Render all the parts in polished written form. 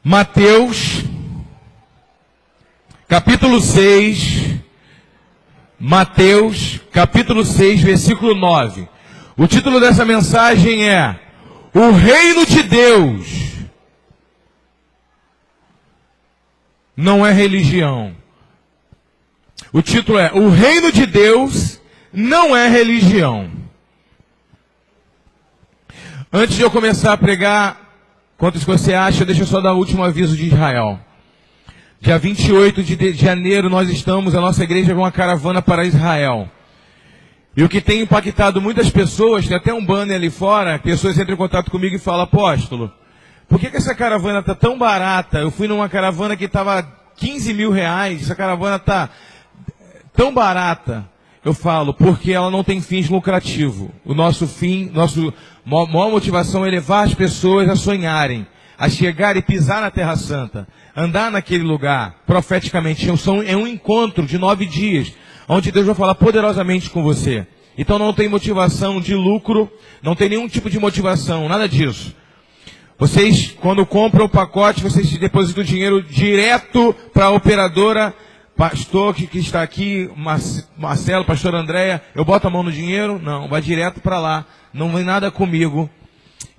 Mateus, capítulo 6, Mateus, capítulo 6, versículo 9. O título dessa mensagem é: O reino de Deus não é religião. O título é: O reino de Deus não é religião. Antes de eu começar a pregar quanto isso que você acha, deixa eu só dar o último aviso de Israel. Dia 28 de janeiro nós estamos, a nossa igreja, com uma caravana para Israel. E o que tem impactado muitas pessoas, tem até um banner ali fora, pessoas entram em contato comigo e falam: apóstolo, por que essa caravana está tão barata? Eu fui numa caravana que estava 15 mil reais, essa caravana está tão barata. Eu falo, porque ela não tem fins lucrativos. O nosso fim, nossa maior motivação é levar as pessoas a sonharem, a chegar e pisar na Terra Santa, andar naquele lugar, profeticamente. É um encontro de 9 dias, onde Deus vai falar poderosamente com você. Então não tem motivação de lucro, não tem nenhum tipo de motivação, nada disso. Vocês, quando compram o pacote, vocês depositam o dinheiro direto para a operadora. Pastor que está aqui, Marcelo, pastor Andréia, eu boto a mão no dinheiro? Não, vai direto para lá, não vem nada comigo.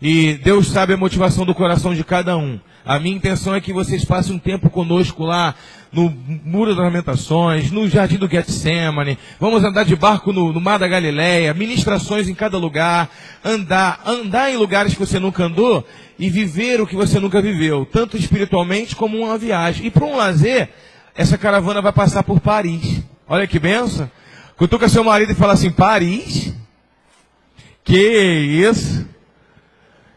E Deus sabe a motivação do coração de cada um. A minha intenção é que vocês passem um tempo conosco lá, no Muro das Lamentações, no Jardim do Getsemane. Vamos andar de barco no Mar da Galileia, ministrações em cada lugar, andar em lugares que você nunca andou e viver o que você nunca viveu, tanto espiritualmente como uma viagem. E para um lazer, essa caravana vai passar por Paris. Olha que benção. Cutuca seu marido e fala assim: Paris? Que isso?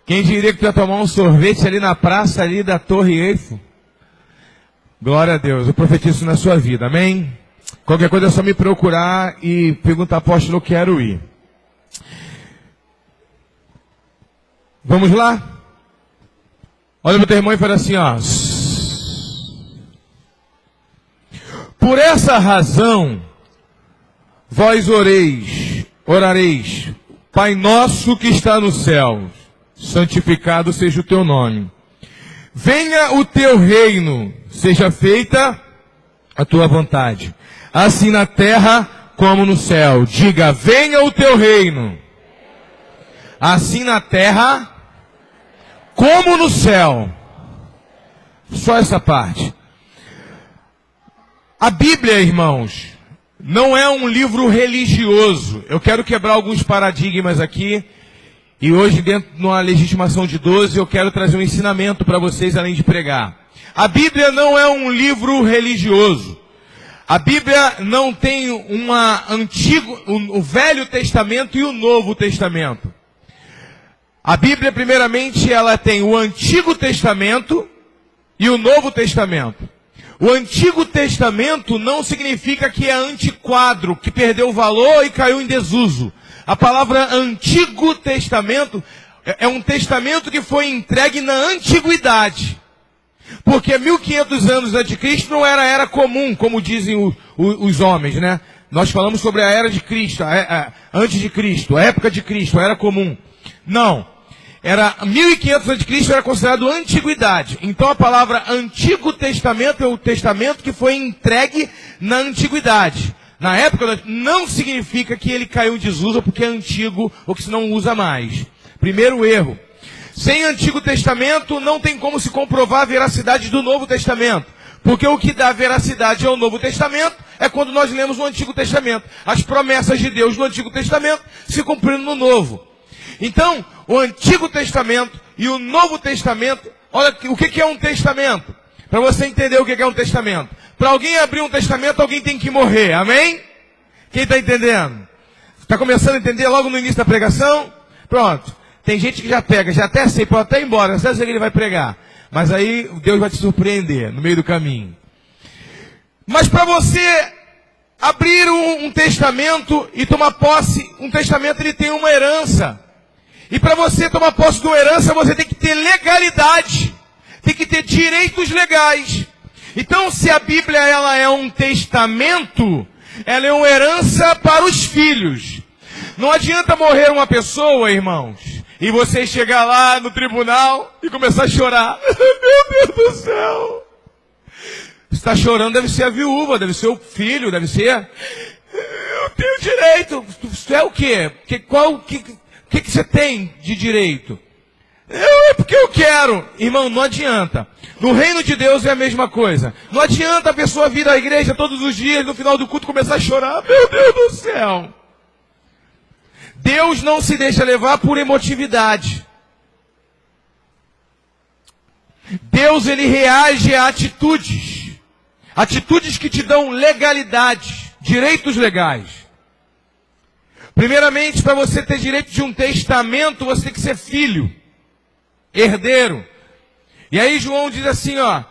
Quem diria que tu ia tomar um sorvete ali na praça ali da Torre Eiffel? Glória a Deus. Eu profetizo isso na sua vida, amém? Qualquer coisa é só me procurar e perguntar: apóstolo, eu quero ir. Vamos lá? Olha pro teu irmão e fala assim, ó: Por essa razão, vós orareis, Pai nosso que está no céu, santificado seja o teu nome. Venha o teu reino, seja feita a tua vontade, assim na terra como no céu. Diga: venha o teu reino, assim na terra como no céu. Só essa parte. A Bíblia, irmãos, não é um livro religioso. Eu quero quebrar alguns paradigmas aqui. E hoje, dentro de uma legitimação de 12, eu quero trazer um ensinamento para vocês, além de pregar. A Bíblia não é um livro religioso. A Bíblia não tem o Velho Testamento e o Novo Testamento. A Bíblia, primeiramente, ela tem o Antigo Testamento e o Novo Testamento. O Antigo Testamento não significa que é antiquadro, que perdeu valor e caiu em desuso. A palavra Antigo Testamento é um testamento que foi entregue na antiguidade. Porque 1500 anos antes de Cristo não era era comum, como dizem os homens, né? Nós falamos sobre a era de Cristo, antes de Cristo, a época de Cristo, a era comum. Não. Era 1500 antes de Cristo, era considerado antiguidade. Então a palavra Antigo Testamento é o testamento que foi entregue na antiguidade. Na época não significa que ele caiu em desuso porque é antigo ou que se não usa mais. Primeiro erro. Sem Antigo Testamento não tem como se comprovar a veracidade do Novo Testamento. Porque o que dá veracidade ao Novo Testamento é quando nós lemos o Antigo Testamento. As promessas de Deus no Antigo Testamento se cumprindo no Novo. Então, o Antigo Testamento e o Novo Testamento, olha o que é um testamento. Para você entender o que é um testamento. Para alguém abrir um testamento, alguém tem que morrer, amém? Quem está entendendo? Está começando a entender logo no início da pregação? Pronto. Tem gente que já pega, já até sei, pode até ir embora, não sei se ele vai pregar. Mas aí Deus vai te surpreender no meio do caminho. Mas para você abrir um testamento e tomar posse, um testamento ele tem uma herança. E para você tomar posse de uma herança, você tem que ter legalidade. Tem que ter direitos legais. Então, se a Bíblia ela é um testamento, ela é uma herança para os filhos. Não adianta morrer uma pessoa, irmãos, E você chegar lá no tribunal e começar a chorar. Meu Deus do céu. Você está chorando, deve ser a viúva, deve ser o filho, deve ser... Eu tenho direito. Isso é o quê? O que você tem de direito? É porque eu quero. Irmão, não adianta. No reino de Deus é a mesma coisa. Não adianta a pessoa vir à igreja todos os dias, no final do culto começar a chorar. Meu Deus do céu. Deus não se deixa levar por emotividade. Deus, ele reage a atitudes. Atitudes que te dão legalidade, direitos legais. Primeiramente, para você ter direito de um testamento, você tem que ser filho, herdeiro. E aí João diz assim, ó: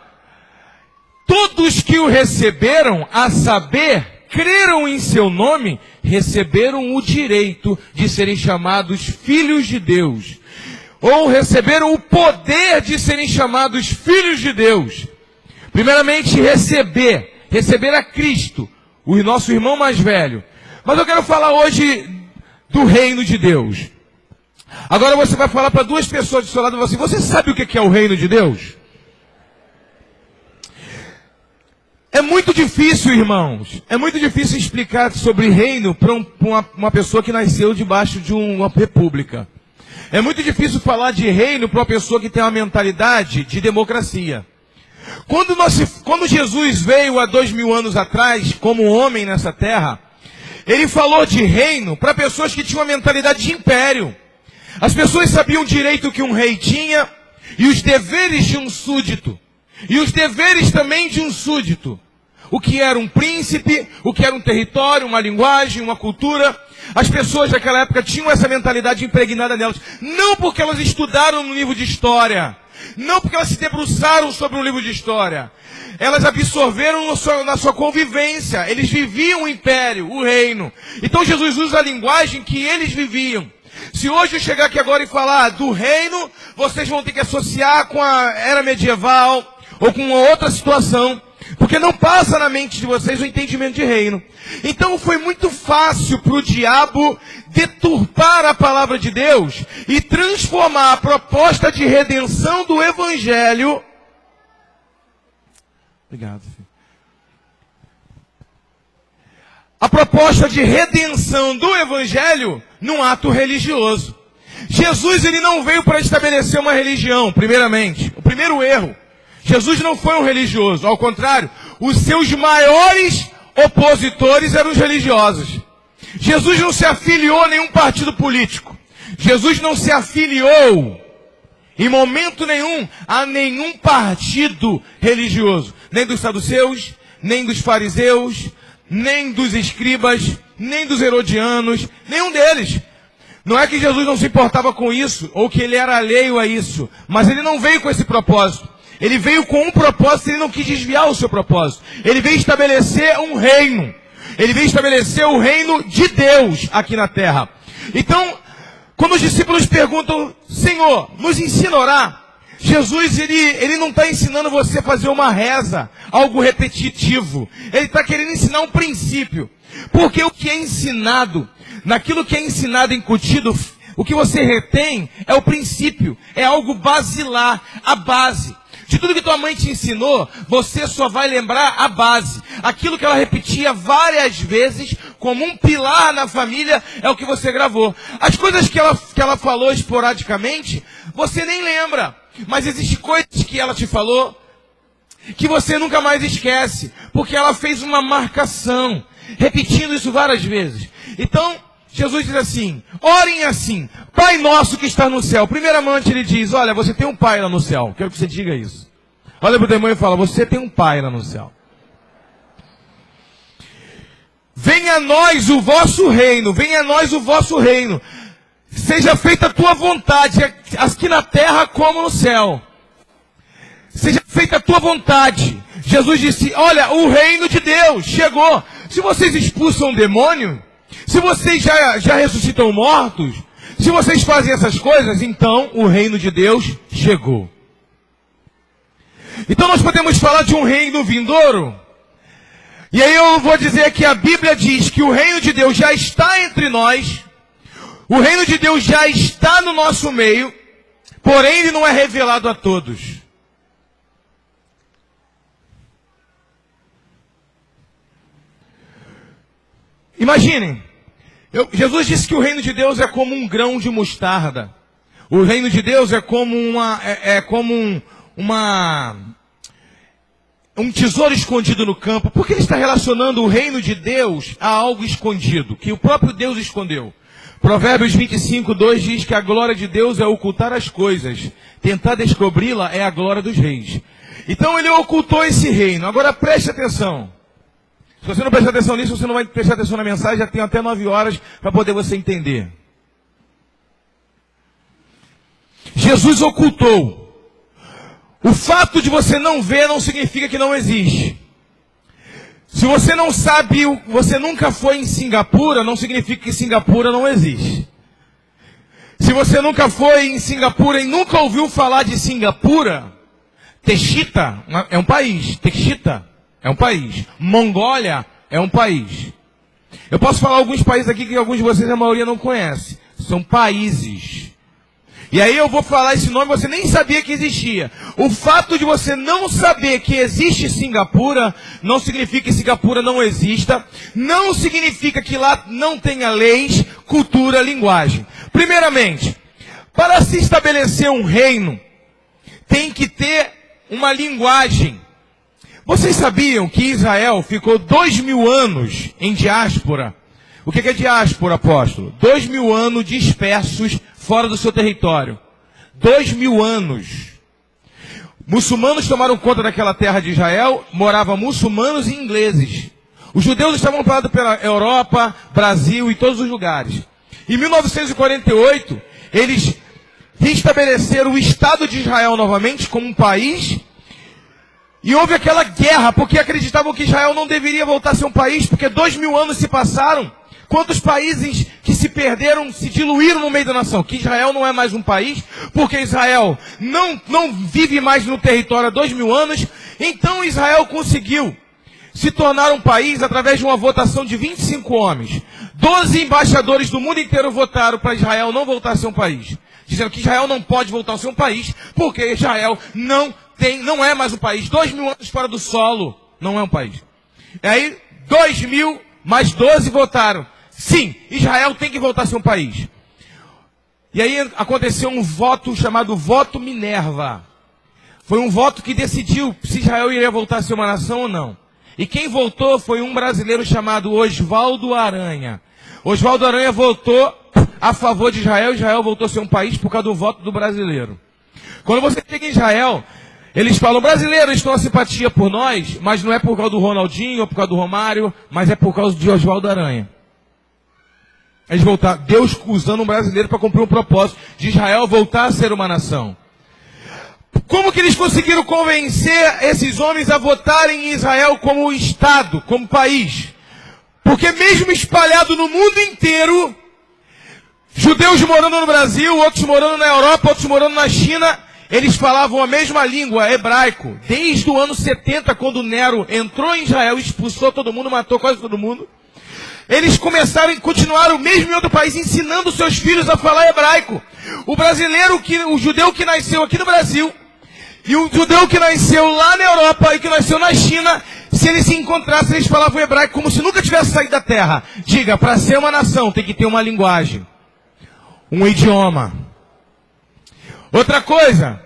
todos que o receberam, a saber, creram em seu nome, receberam o direito de serem chamados filhos de Deus. Ou receberam o poder de serem chamados filhos de Deus. Primeiramente, receber a Cristo, o nosso irmão mais velho. Mas eu quero falar hoje do reino de Deus. Agora você vai falar para duas pessoas do seu lado assim: você sabe o que é o reino de Deus? É muito difícil, irmãos. É muito difícil explicar sobre reino para uma pessoa que nasceu debaixo de uma república. É muito difícil falar de reino para uma pessoa que tem uma mentalidade de democracia. Quando Jesus veio há 2000 anos atrás, como homem nessa terra, ele falou de reino para pessoas que tinham uma mentalidade de império. As pessoas sabiam direito que um rei tinha e os deveres de um súdito. E os deveres também de um súdito. O que era um príncipe, o que era um território, uma linguagem, uma cultura. As pessoas daquela época tinham essa mentalidade impregnada nelas. Não porque elas estudaram no livro de história. Não porque elas se debruçaram sobre um livro de história. Elas absorveram na sua convivência. Eles viviam o império, o reino. Então Jesus usa a linguagem que eles viviam. Se hoje eu chegar aqui agora e falar do reino, vocês vão ter que associar com a era medieval ou com uma outra situação. Porque não passa na mente de vocês o entendimento de reino. Então foi muito fácil para o diabo deturpar a palavra de Deus e transformar a proposta de redenção do Evangelho. Obrigado, filho. A proposta de redenção do Evangelho num ato religioso. Jesus, ele não veio para estabelecer uma religião, primeiramente. O primeiro erro. Jesus não foi um religioso, ao contrário, os seus maiores opositores eram os religiosos. Jesus não se afiliou a nenhum partido político. Jesus não se afiliou, em momento nenhum, a nenhum partido religioso. Nem dos saduceus, nem dos fariseus, nem dos escribas, nem dos herodianos, nenhum deles. Não é que Jesus não se importava com isso, ou que ele era alheio a isso, mas ele não veio com esse propósito. Ele veio com um propósito e ele não quis desviar o seu propósito. Ele veio estabelecer um reino. Ele veio estabelecer o reino de Deus aqui na terra. Então, quando os discípulos perguntam: Senhor, nos ensina a orar. Jesus, ele não está ensinando você a fazer uma reza, algo repetitivo. Ele está querendo ensinar um princípio. Porque o que é ensinado, naquilo que é ensinado, incutido, o que você retém é o princípio. É algo basilar, a base. De tudo que tua mãe te ensinou, você só vai lembrar a base. Aquilo que ela repetia várias vezes, como um pilar na família, é o que você gravou. As coisas que ela falou esporadicamente, você nem lembra. Mas existem coisas que ela te falou, que você nunca mais esquece. Porque ela fez uma marcação, repetindo isso várias vezes. Então, Jesus diz assim: orem assim, Pai nosso que está no céu. Primeiramente ele diz: olha, você tem um pai lá no céu. Quero que você diga isso. Olha para o demônio e fala: você tem um pai lá no céu. Venha a nós o vosso reino, venha a nós o vosso reino. Seja feita a tua vontade, aqui na terra como no céu. Seja feita a tua vontade. Jesus disse: olha, o reino de Deus chegou. Se vocês expulsam o demônio, se vocês já ressuscitam mortos, se vocês fazem essas coisas, então o reino de Deus chegou. Então nós podemos falar de um reino vindouro. E aí eu vou dizer que a Bíblia diz que o reino de Deus já está entre nós. O reino de Deus já está no nosso meio, porém ele não é revelado a todos. Imaginem, Jesus disse que o reino de Deus é como um grão de mostarda. O reino de Deus é como um tesouro escondido no campo. Por que ele está relacionando o reino de Deus a algo escondido, que o próprio Deus escondeu? Provérbios 25:2 diz que a glória de Deus é ocultar as coisas. Tentar descobri-la é a glória dos reis. Então ele ocultou esse reino. Agora preste atenção. Se você não prestar atenção nisso, você não vai prestar atenção na mensagem. Já tem até 9 horas para poder você entender. Jesus ocultou. O fato de você não ver não significa que não existe. Se você não sabe, você nunca foi em Singapura, não significa que Singapura não existe. Se você nunca foi em Singapura e nunca ouviu falar de Singapura, Techita é um país. Techita é um país. Mongólia é um país. Eu posso falar alguns países aqui que alguns de vocês, a maioria, não conhece. São países. E aí eu vou falar esse nome, você nem sabia que existia. O fato de você não saber que existe Singapura, não significa que Singapura não exista. Não significa que lá não tenha leis, cultura, linguagem. Primeiramente, para se estabelecer um reino, tem que ter uma linguagem. Vocês sabiam que Israel ficou 2000 anos em diáspora? O que é diáspora, apóstolo? 2000 anos dispersos fora do seu território. 2000 anos. Muçulmanos tomaram conta daquela terra de Israel, moravam muçulmanos e ingleses. Os judeus estavam espalhados pela Europa, Brasil e todos os lugares. Em 1948, eles restabeleceram o Estado de Israel novamente como um país. E houve aquela guerra, porque acreditavam que Israel não deveria voltar a ser um país, porque 2000 anos se passaram. Quantos países que se perderam, se diluíram no meio da nação? Que Israel não é mais um país, porque Israel não vive mais no território há 2000 anos. Então Israel conseguiu se tornar um país através de uma votação de 25 homens. 12 embaixadores do mundo inteiro votaram para Israel não voltar a ser um país. Dizendo que Israel não pode voltar a ser um país, porque Israel não é mais um país. 2000 anos fora do solo, não é um país. E aí, 2000 mais 12 votaram. Sim, Israel tem que voltar a ser um país. E aí aconteceu um voto chamado voto Minerva. Foi um voto que decidiu se Israel iria voltar a ser uma nação ou não. E quem votou foi um brasileiro chamado Oswaldo Aranha. Oswaldo Aranha votou a favor de Israel. Israel voltou a ser um país por causa do voto do brasileiro. Quando você chega em Israel, eles falam, brasileiros estão a simpatia por nós, mas não é por causa do Ronaldinho ou por causa do Romário, mas é por causa de Oswaldo Aranha. Eles voltaram, Deus usando um brasileiro para cumprir um propósito de Israel voltar a ser uma nação. Como que eles conseguiram convencer esses homens a votarem em Israel como Estado, como país? Porque mesmo espalhado no mundo inteiro, judeus morando no Brasil, outros morando na Europa, outros morando na China, eles falavam a mesma língua, hebraico. Desde o ano 70, quando Nero entrou em Israel, expulsou todo mundo, matou quase todo mundo. Eles começaram e continuaram, mesmo em outro país, ensinando seus filhos a falar hebraico. O judeu que nasceu aqui no Brasil, e o judeu que nasceu lá na Europa e que nasceu na China, se eles se encontrassem, eles falavam hebraico como se nunca tivesse saído da terra. Diga, para ser uma nação tem que ter uma linguagem, um idioma. Outra coisa,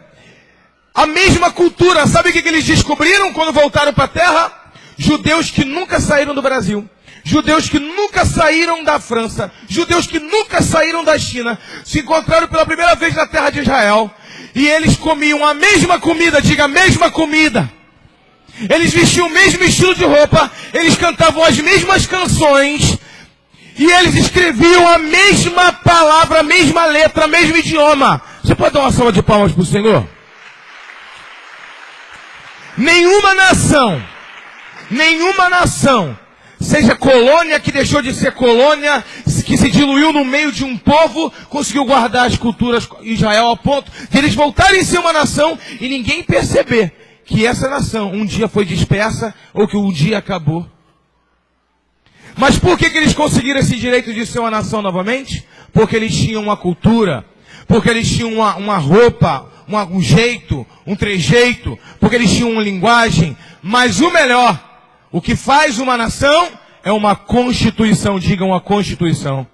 a mesma cultura. Sabe o que eles descobriram quando voltaram para a terra? Judeus que nunca saíram do Brasil, judeus que nunca saíram da França, judeus que nunca saíram da China, se encontraram pela primeira vez na terra de Israel, e eles comiam a mesma comida, diga a mesma comida. Eles vestiam o mesmo estilo de roupa, eles cantavam as mesmas canções, e eles escreviam a mesma palavra, a mesma letra, o mesmo idioma. Você pode dar uma salva de palmas para o Senhor? Nenhuma nação, seja colônia que deixou de ser colônia, que se diluiu no meio de um povo, conseguiu guardar as culturas de Israel ao ponto de eles voltarem a ser uma nação e ninguém perceber que essa nação um dia foi dispersa ou que um dia acabou. Mas por que eles conseguiram esse direito de ser uma nação novamente? porque eles tinham uma cultura, porque eles tinham uma roupa, um jeito, um trejeito, porque eles tinham uma linguagem. Mas o melhor, o que faz uma nação é uma constituição. Digam uma constituição.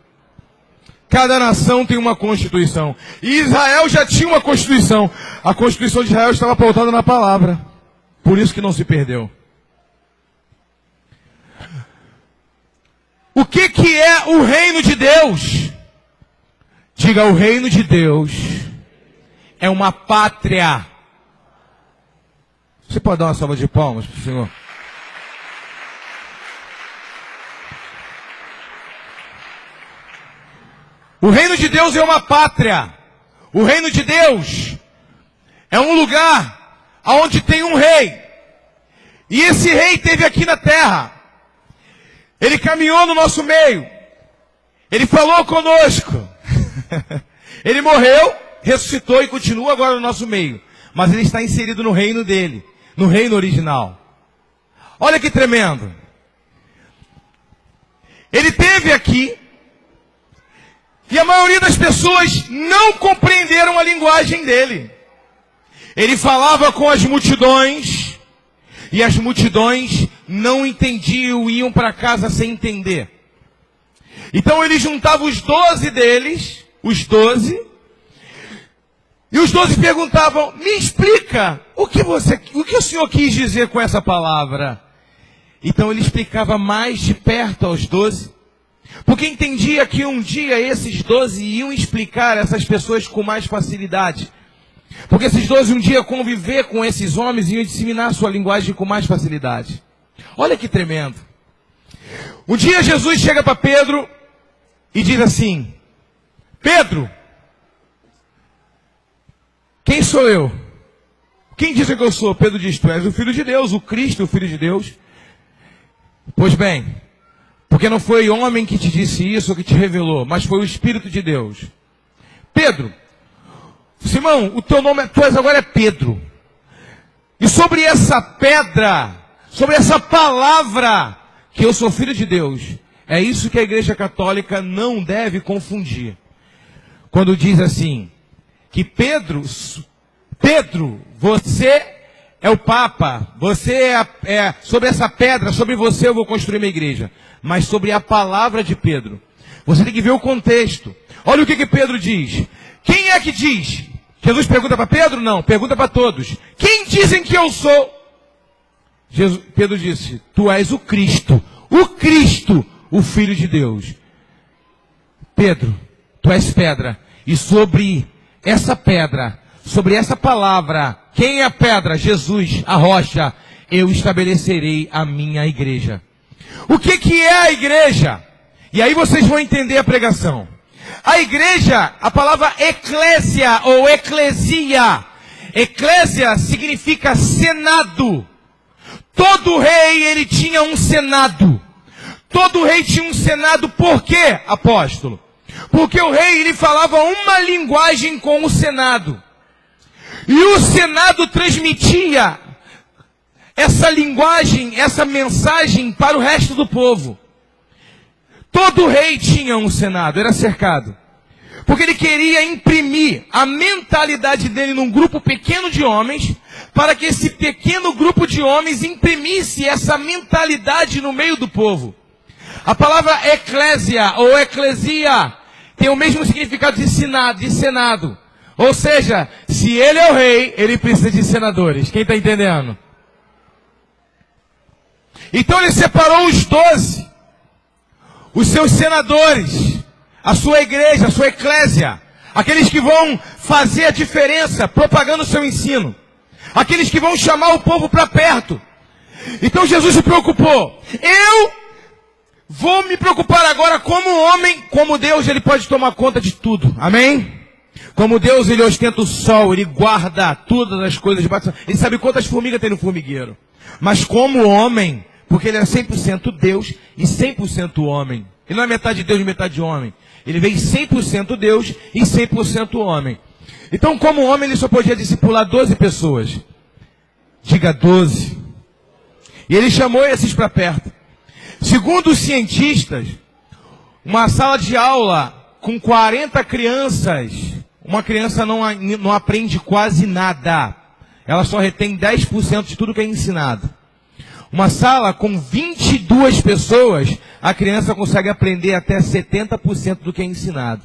Cada nação tem uma constituição. E Israel já tinha uma constituição. A constituição de Israel estava pautada na palavra. Por isso que não se perdeu. O que é o reino de Deus? Diga, o reino de Deus é uma pátria. Você pode dar uma salva de palmas para o Senhor? O reino de Deus é uma pátria. O reino de Deus é um lugar onde tem um rei. E esse rei esteve aqui na terra. Ele caminhou no nosso meio. Ele falou conosco. Ele morreu, ressuscitou e continua agora no nosso meio. Mas ele está inserido no reino dele, no reino original. Olha que tremendo. Ele esteve aqui. E a maioria das pessoas não compreenderam a linguagem dele. Ele falava com as multidões, e as multidões não entendiam, iam para casa sem entender. Então ele juntava os 12 deles, e os 12 perguntavam, me explica, o que o senhor quis dizer com essa palavra? Então ele explicava mais de perto aos 12. Porque entendia que um dia esses 12 iam explicar essas pessoas com mais facilidade. Porque esses 12 um dia conviver com esses homens iam disseminar sua linguagem com mais facilidade. Olha que tremendo. Um dia Jesus chega para Pedro e diz assim, Pedro, quem sou eu? Quem diz que eu sou? Pedro diz, tu és o Filho de Deus, o Cristo, o Filho de Deus. Pois bem, porque não foi homem que te disse isso ou que te revelou, mas foi o Espírito de Deus. Pedro, Simão, o teu nome, tu és agora é Pedro. E sobre essa pedra, sobre essa palavra, que eu sou filho de Deus, é isso que a Igreja Católica não deve confundir. Quando diz assim, que Pedro, você é o Papa, você sobre essa pedra, sobre você eu vou construir minha igreja. Mas sobre a palavra de Pedro. Você tem que ver o contexto. Olha o que Pedro diz. Quem é que diz? Jesus pergunta para Pedro? Não, pergunta para todos. Quem dizem que eu sou? Pedro disse, tu és o Cristo, o Filho de Deus. Pedro, tu és pedra. E sobre essa pedra, sobre essa palavra, quem é a pedra? Jesus, a rocha, eu estabelecerei a minha igreja. O que é a igreja? E aí vocês vão entender a pregação. A igreja, a palavra eclésia ou eclesia. Eclésia significa senado. Todo rei, ele tinha um senado. Todo rei tinha um senado, por quê, apóstolo? Porque o rei, ele falava uma linguagem com o senado. E o senado transmitia essa linguagem, essa mensagem para o resto do povo. Todo rei tinha um senado, era cercado. Porque ele queria imprimir a mentalidade dele num grupo pequeno de homens, para que esse pequeno grupo de homens imprimisse essa mentalidade no meio do povo. A palavra eclésia ou eclesia tem o mesmo significado de senado. Ou seja, se ele é o rei, ele precisa de senadores. Quem está entendendo? Então ele separou os 12, os seus senadores, a sua igreja, a sua eclésia, aqueles que vão fazer a diferença, propagando o seu ensino, aqueles que vão chamar o povo para perto. Então Jesus se preocupou. Eu vou me preocupar agora como homem, como Deus, ele pode tomar conta de tudo. Amém? Como Deus, ele ostenta o sol, ele guarda todas as coisas debaixo. Ele sabe quantas formigas tem no formigueiro. Mas como homem, porque ele é 100% Deus e 100% homem. Ele não é metade Deus e metade homem. Ele veio 100% Deus e 100% homem. Então, como homem, ele só podia discipular 12 pessoas. Diga 12. E ele chamou esses para perto. Segundo os cientistas, uma sala de aula com 40 crianças, uma criança não aprende quase nada. Ela só retém 10% de tudo que é ensinado. Uma sala com 22 pessoas, a criança consegue aprender até 70% do que é ensinado.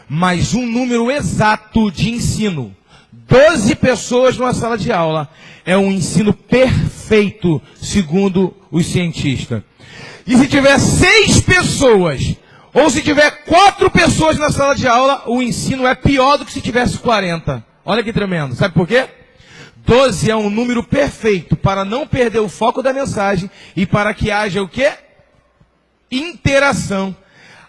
Mas um número exato de ensino, 12 pessoas numa sala de aula, é um ensino perfeito, segundo os cientistas. E se tiver 6 pessoas, ou se tiver 4 pessoas na sala de aula, o ensino é pior do que se tivesse 40. Olha que tremendo. Sabe por quê? 12 é um número perfeito para não perder o foco da mensagem e para que haja o quê? Interação.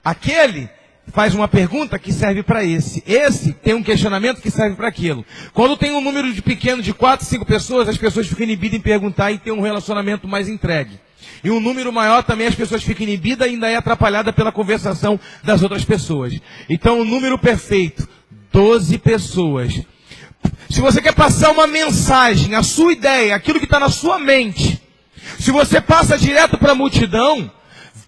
Aquele faz uma pergunta que serve para esse. Esse tem um questionamento que serve para aquilo. Quando tem um número pequeno de 4, 5 pessoas, as pessoas ficam inibidas em perguntar e tem um relacionamento mais entregue. E um número maior também as pessoas ficam inibidas e ainda é atrapalhada pela conversação das outras pessoas. Então o número perfeito, 12 pessoas. Se você quer passar uma mensagem, a sua ideia, aquilo que está na sua mente, se você passa direto para a multidão,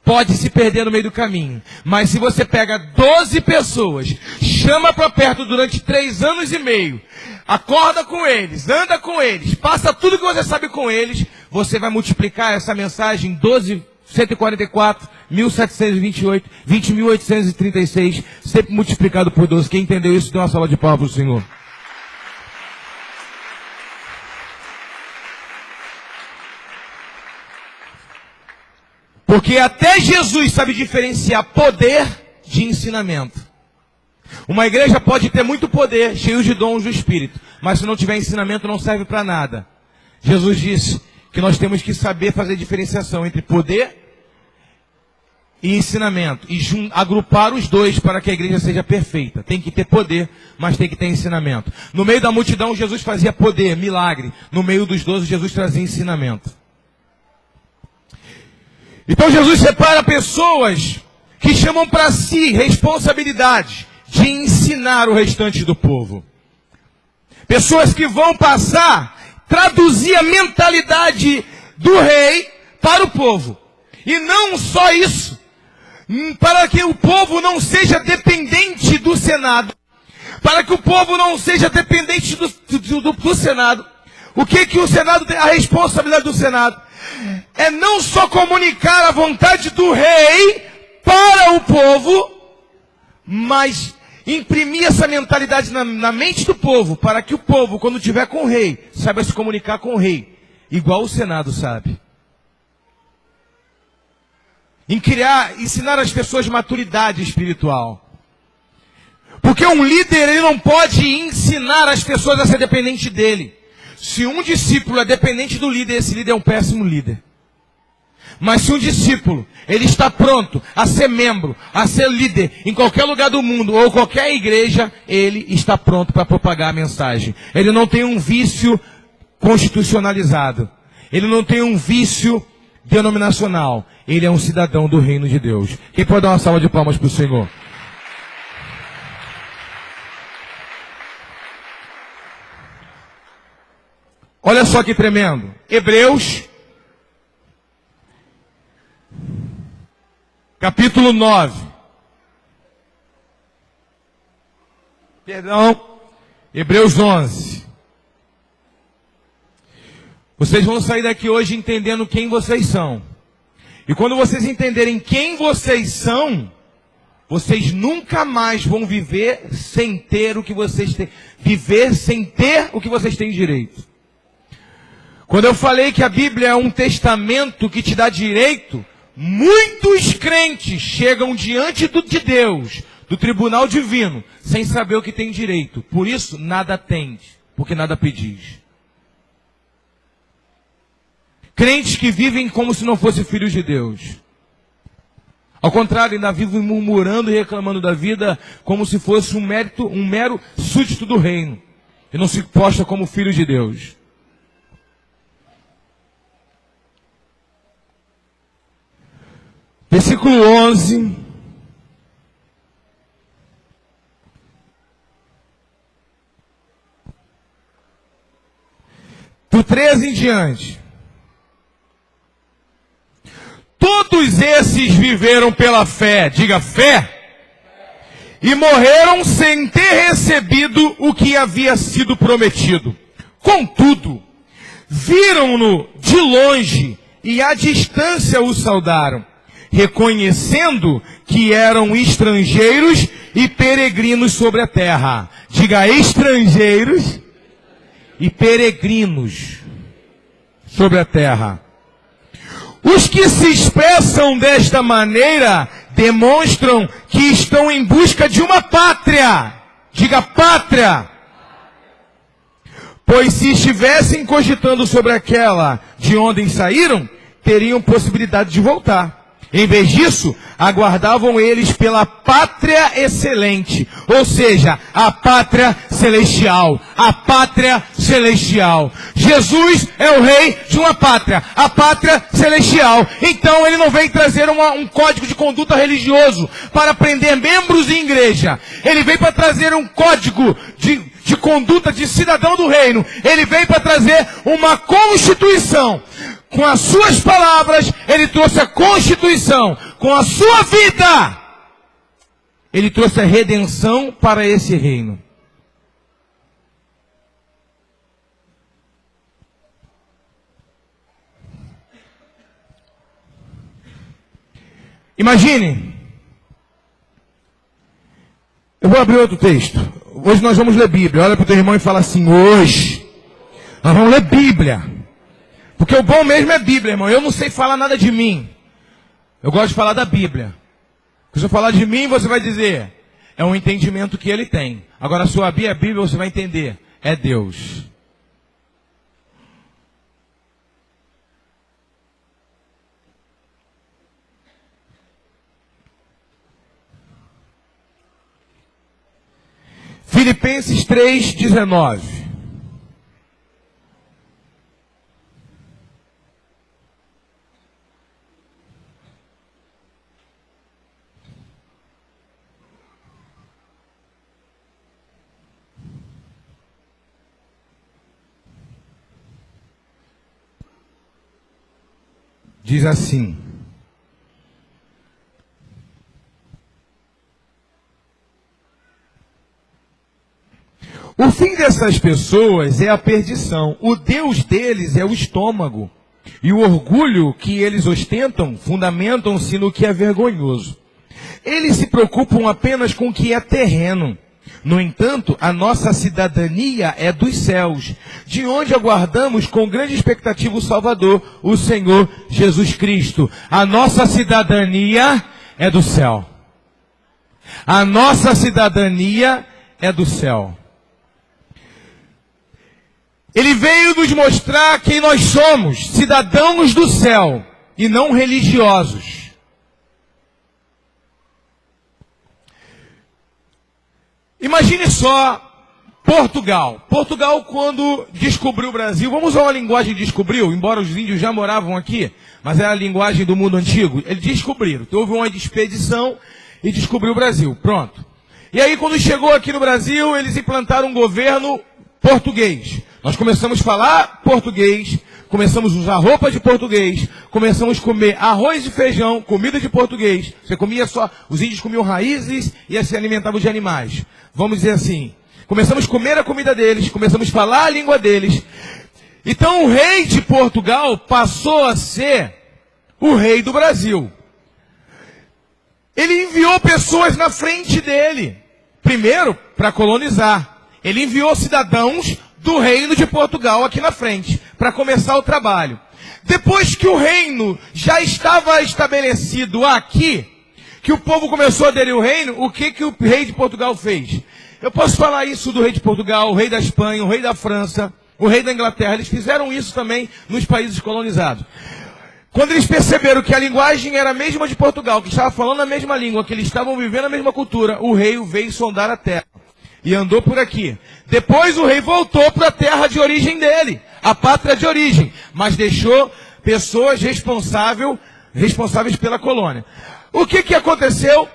pode se perder no meio do caminho. Mas se você pega 12 pessoas, chama para perto durante 3 anos e meio, acorda com eles, anda com eles, passa tudo que você sabe com eles, você vai multiplicar essa mensagem 12, 144, 1728, 20.836, sempre multiplicado por 12. Quem entendeu isso, dê uma salva de palmas para o Senhor. Porque até Jesus sabe diferenciar poder de ensinamento. Uma igreja pode ter muito poder, cheio de dons do Espírito, mas se não tiver ensinamento não serve para nada. Jesus disse que nós temos que saber fazer diferenciação entre poder e ensinamento. E agrupar os dois para que a igreja seja perfeita. Tem que ter poder, mas tem que ter ensinamento. No meio da multidão Jesus fazia poder, milagre. No meio dos 12 Jesus trazia ensinamento. Então Jesus separa pessoas que chamam para si responsabilidade de ensinar o restante do povo. Pessoas que vão passar, traduzir a mentalidade do rei para o povo. E não só isso, para que o povo não seja dependente do Senado. Para que o povo não seja dependente do Senado. O que o Senado tem? A responsabilidade do Senado é não só comunicar a vontade do rei para o povo, mas imprimir essa mentalidade na mente do povo, para que o povo, quando estiver com o rei, saiba se comunicar com o rei, igual o Senado sabe. Ensinar as pessoas maturidade espiritual. Porque um líder, ele não pode ensinar as pessoas a ser dependente dele. Se um discípulo é dependente do líder, esse líder é um péssimo líder. Mas se um discípulo, ele está pronto a ser membro, a ser líder em qualquer lugar do mundo ou qualquer igreja, ele está pronto para propagar a mensagem. Ele não tem um vício constitucionalizado. Ele não tem um vício denominacional. Ele é um cidadão do reino de Deus. Quem pode dar uma salva de palmas para o Senhor? Olha só que tremendo. Hebreus, capítulo 9. Hebreus 11. Vocês vão sair daqui hoje entendendo quem vocês são. E quando vocês entenderem quem vocês são, vocês nunca mais vão viver sem ter o que vocês têm. Viver sem ter o que vocês têm direito. Quando eu falei que a Bíblia é um testamento que te dá direito, muitos crentes chegam diante de Deus, do tribunal divino, sem saber o que tem direito. Por isso, nada tende, porque nada pedis. Crentes que vivem como se não fossem filhos de Deus. Ao contrário, ainda vivem murmurando e reclamando da vida como se fosse um mero súdito do reino. E não se posta como filho de Deus. Versículo 11. Do 13 em diante. Todos esses viveram pela fé. Diga fé. e morreram sem ter recebido o que havia sido prometido. Contudo, viram-no de longe e à distância o saudaram, reconhecendo que eram estrangeiros e peregrinos sobre a terra. Diga, estrangeiros e peregrinos sobre a terra. Os que se expressam desta maneira demonstram que estão em busca de uma pátria. Diga, pátria. Pois se estivessem cogitando sobre aquela de onde saíram, teriam possibilidade de voltar. Em vez disso, aguardavam eles pela pátria excelente, ou seja, a pátria celestial. A pátria celestial. Jesus é o rei de uma pátria, a pátria celestial. Então ele não vem trazer um código de conduta religioso para prender membros em igreja. Ele vem para trazer um código de conduta de cidadão do reino. Ele vem para trazer uma constituição. Com as suas palavras, ele trouxe a constituição. Com a sua vida, ele trouxe a redenção para esse reino. Imagine. Eu vou abrir outro texto. Hoje nós vamos ler Bíblia. Olha para o teu irmão e fala assim, hoje nós vamos ler Bíblia. Porque o bom mesmo é Bíblia, irmão. Eu não sei falar nada de mim. Eu gosto de falar da Bíblia. Se eu falar de mim, você vai dizer, é um entendimento que ele tem. Agora, se eu abrir a Bíblia, você vai entender, é Deus. Filipenses 3:19. Diz assim: o fim dessas pessoas é a perdição. O Deus deles é o estômago. E o orgulho que eles ostentam fundamentam-se no que é vergonhoso. Eles se preocupam apenas com o que é terreno. No entanto, a nossa cidadania é dos céus, de onde aguardamos com grande expectativa o Salvador, o Senhor Jesus Cristo. A nossa cidadania é do céu. A nossa cidadania é do céu. Ele veio nos mostrar quem nós somos, cidadãos do céu, e não religiosos. Imagine só Portugal. Portugal, quando descobriu o Brasil, vamos usar uma linguagem descobriu, embora os índios já moravam aqui, mas é a linguagem do mundo antigo. Eles descobriram. Então, houve uma expedição e descobriu o Brasil. Pronto. E aí, quando chegou aqui no Brasil, eles implantaram um governo português. Nós começamos a falar português, começamos a usar roupa de português, começamos a comer arroz e feijão, comida de português. Você comia só, os índios comiam raízes e se alimentavam de animais. Vamos dizer assim, começamos a comer a comida deles, começamos a falar a língua deles. Então o rei de Portugal passou a ser o rei do Brasil. Ele enviou pessoas na frente dele, primeiro para colonizar. Ele enviou cidadãos do reino de Portugal aqui na frente, para começar o trabalho. Depois que o reino já estava estabelecido aqui, que o povo começou a aderir ao reino, o que o rei de Portugal fez? Eu posso falar isso do rei de Portugal, o rei da Espanha, o rei da França, o rei da Inglaterra. Eles fizeram isso também nos países colonizados. Quando eles perceberam que a linguagem era a mesma de Portugal, que estava falando a mesma língua, que eles estavam vivendo a mesma cultura, o rei veio sondar a terra. E andou por aqui. Depois o rei voltou para a terra de origem dele, a pátria de origem, mas deixou pessoas responsáveis pela colônia. O que aconteceu?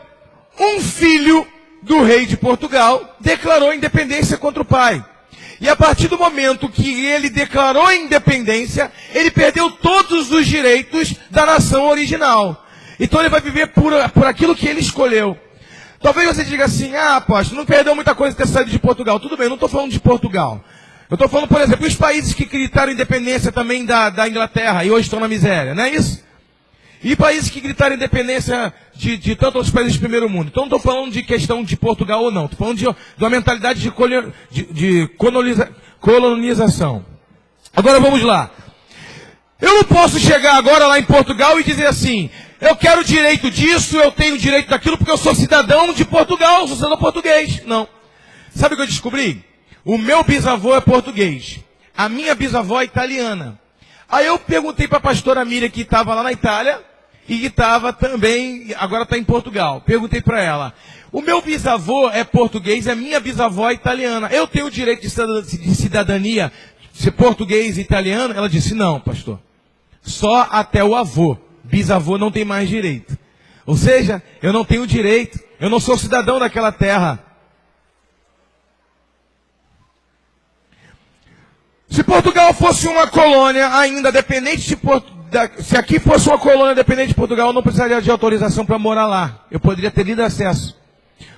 Um filho do rei de Portugal declarou independência contra o pai. E a partir do momento que ele declarou a independência, ele perdeu todos os direitos da nação original. Então ele vai viver por aquilo que ele escolheu. Talvez você diga assim, apóstolo, não perdeu muita coisa ter saído de Portugal. Tudo bem, eu não estou falando de Portugal. Eu estou falando, por exemplo, os países que gritaram independência também da Inglaterra e hoje estão na miséria, não é isso? E países que gritaram independência de tantos outros países do primeiro mundo. Então não estou falando de questão de Portugal ou não. Estou falando de uma mentalidade de colonização. Agora vamos lá. Eu não posso chegar agora lá em Portugal e dizer assim, eu quero direito disso, eu tenho direito daquilo, porque eu sou cidadão de Portugal, eu sou cidadão português. Não. Sabe o que eu descobri? O meu bisavô é português. A minha bisavó é italiana. Aí eu perguntei para a pastora Miriam, que estava lá na Itália, e que estava também, agora está em Portugal. Perguntei para ela, o meu bisavô é português, a minha bisavó é italiana. Eu tenho o direito de cidadania, ser português e italiano? Ela disse, não, pastor. Só até o avô. Bisavô não tem mais direito. Ou seja, eu não tenho direito. Eu não sou cidadão daquela terra. Se Portugal fosse uma colônia ainda dependente de se aqui fosse uma colônia dependente de Portugal, eu não precisaria de autorização para morar lá. Eu poderia ter livre acesso.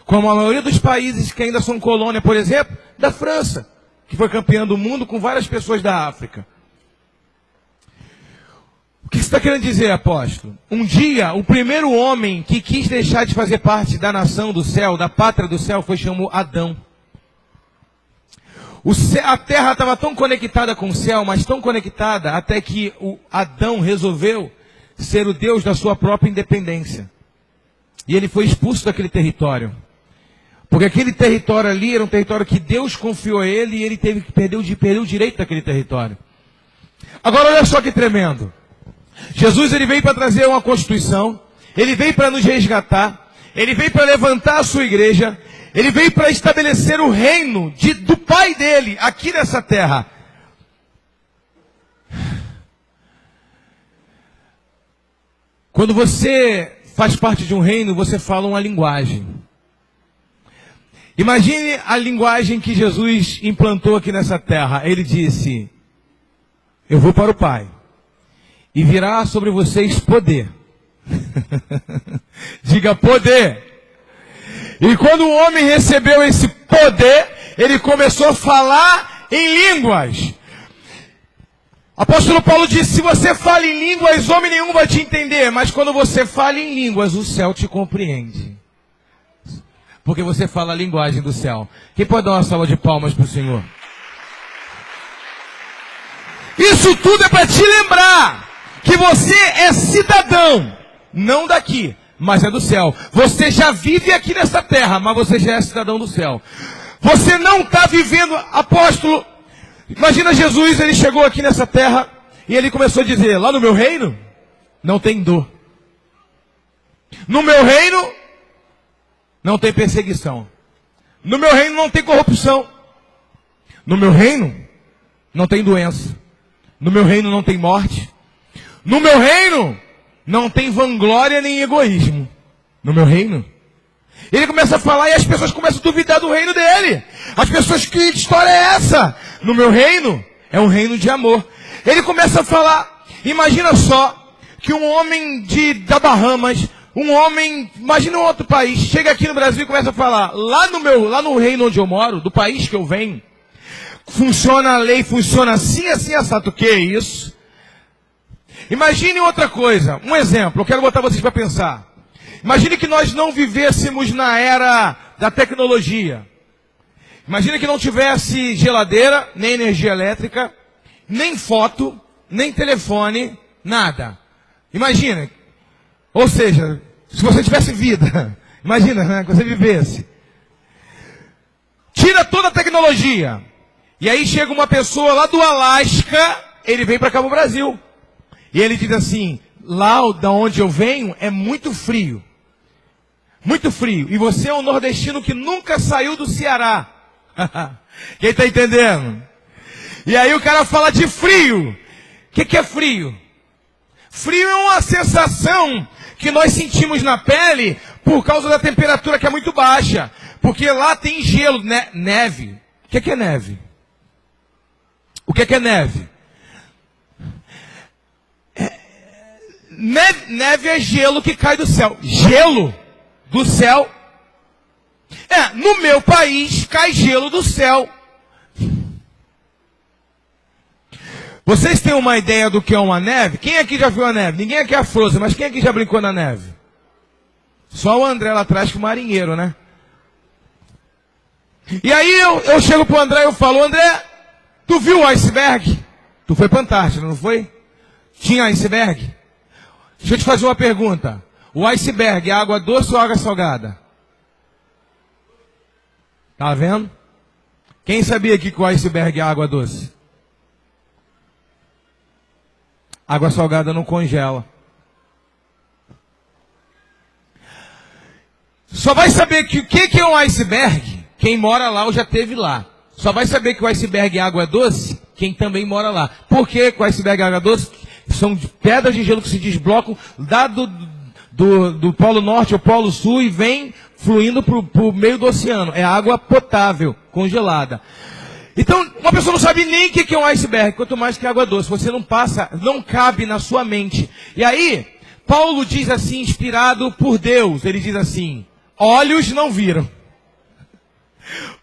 Como a maioria dos países que ainda são colônia, por exemplo, da França, que foi campeã do mundo com várias pessoas da África. O que você está querendo dizer, apóstolo? Um dia, o primeiro homem que quis deixar de fazer parte da nação do céu, da pátria do céu, foi chamado Adão. A terra estava tão conectada com o céu, mas tão conectada, até que o Adão resolveu ser o Deus da sua própria independência. E ele foi expulso daquele território. Porque aquele território ali era um território que Deus confiou a ele e ele teve que perder o direito daquele território. Agora olha só que tremendo. Jesus ele veio para trazer uma constituição, ele veio para nos resgatar, ele veio para levantar a sua igreja, ele veio para estabelecer o reino do Pai dele aqui nessa terra. Quando você faz parte de um reino, você fala uma linguagem. Imagine a linguagem que Jesus implantou aqui nessa terra. Ele disse, eu vou para o Pai, e virá sobre vocês poder. Diga poder. E quando o homem recebeu esse poder, ele começou a falar em línguas. Apóstolo Paulo disse, se você fala em línguas, homem nenhum vai te entender. Mas quando você fala em línguas, o céu te compreende. Porque você fala a linguagem do céu. Quem pode dar uma salva de palmas para o Senhor? Isso tudo é para te lembrar que você é cidadão, não daqui, mas é do céu. Você já vive aqui nessa terra, mas você já é cidadão do céu. Você não está vivendo, apóstolo. Imagina Jesus, ele chegou aqui nessa terra e ele começou a dizer, lá no meu reino, não tem dor. No meu reino, não tem perseguição. No meu reino não tem corrupção. No meu reino, não tem doença. No meu reino não tem morte. No meu reino, não tem vanglória nem egoísmo. No meu reino. Ele começa a falar e as pessoas começam a duvidar do reino dele. As pessoas, que história é essa? No meu reino, é um reino de amor. Ele começa a falar, imagina só, que um homem da Bahamas, um homem, imagina um outro país, chega aqui no Brasil e começa a falar, lá no reino onde eu moro, do país que eu venho, funciona a lei, funciona assim, assim, assado. O que é isso? Imagine outra coisa, um exemplo, eu quero botar vocês para pensar. Imagine que nós não vivêssemos na era da tecnologia. Imagine que não tivesse geladeira, nem energia elétrica, nem foto, nem telefone, nada. Imagina. Ou seja, se você tivesse vida, imagina, né, que você vivesse. Tira toda a tecnologia. E aí chega uma pessoa lá do Alasca, ele vem para cá no Brasil. E ele diz assim, lá da onde eu venho é muito frio. Muito frio. E você é um nordestino que nunca saiu do Ceará. Quem está entendendo? E aí o cara fala de frio. O que é frio? Frio é uma sensação que nós sentimos na pele por causa da temperatura que é muito baixa. Porque lá tem gelo, neve. O que é neve? O que é neve? Neve é gelo que cai do céu. Gelo do céu No meu país cai gelo do céu. Vocês têm uma ideia do que é uma neve? Quem aqui já viu a neve? Ninguém aqui é Frozen, mas quem aqui já brincou na neve? Só o André lá atrás, que é marinheiro, né? E aí eu chego pro André e eu falo, André, tu viu o iceberg? Tu foi pra Antártida, não foi? Tinha iceberg? Deixa eu te fazer uma pergunta. O iceberg é água doce ou água salgada? Tá vendo? Quem sabia aqui que o iceberg é água doce? Água salgada não congela. Só vai saber que o que é um iceberg quem mora lá ou já esteve lá. Só vai saber que o iceberg é água doce quem também mora lá. Por que o iceberg é água doce? São pedras de gelo que se desblocam do Polo Norte ao Polo Sul e vem fluindo para o meio do oceano. É água potável, congelada. Então, uma pessoa não sabe nem o que é um iceberg, quanto mais que água doce. Você não passa, não cabe na sua mente. E aí, Paulo diz assim, inspirado por Deus, ele diz assim, olhos não viram,